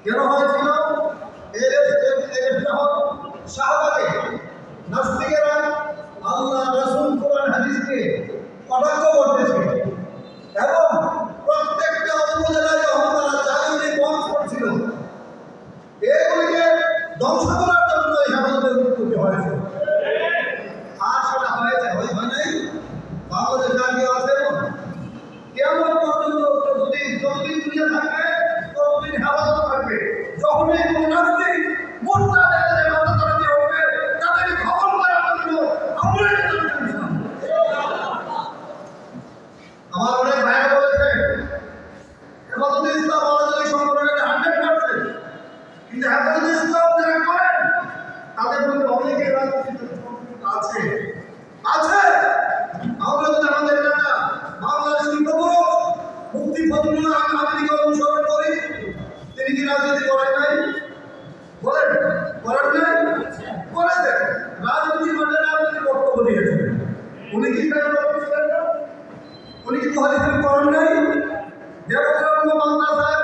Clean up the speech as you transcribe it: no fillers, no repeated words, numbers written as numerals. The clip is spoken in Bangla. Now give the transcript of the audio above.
কেন হয়েছিল? শাহবাগে নাস্তিকেরা আল্লাহ রাসূল কোরআন হাদিসকে কটাক্ষ করতেছে এবং প্রত্যেকটা উপজেলায় যখন তারা জালিমি বন্ধ করছিল, এগুলিকে ধ্বংস করার জন্য এই হেফাজতের উৎপত্তি হয়েছে। আর সেটা হয়েছে, হয় নাই? বাংলাদেশ জাতীয় আছে কেমন পর্যন্ত যতদিন দুনিয়া থাকবে ততদিন হেফাজত থাকবে। যখনই কোনো নাস্তিক মোর্চা দেখে মাথাচাড়া উঠবে, তাদেরকে খবর করার জন্য আমরা আমার অনেক ভাইরা বলেছে হেফাজতে ইসলাম আলোচনা সংগঠনের 100%, কিন্তু হেফাজতে ইসলাম যারা করেন তাদের মধ্যে অনেকের রাজনীতিতে আছে আছে আমরা যদি আমাদের নেতা বাংলাদেশের শিল্পপুরুষ মুফতি ফজলুল্লাহ আহমদকে অনুসরণ করি, তিনি কি রাজনীতি করেন নাই? বলেন, করেন নাই? করেছেন। রাজনীতির মাঠে রাজনীতি বক্তব্য দিয়েছেন। উনি কি করেন না? উনি কি হাদিস করেন নাই? দেবগ্রাম মাদ্রাসায়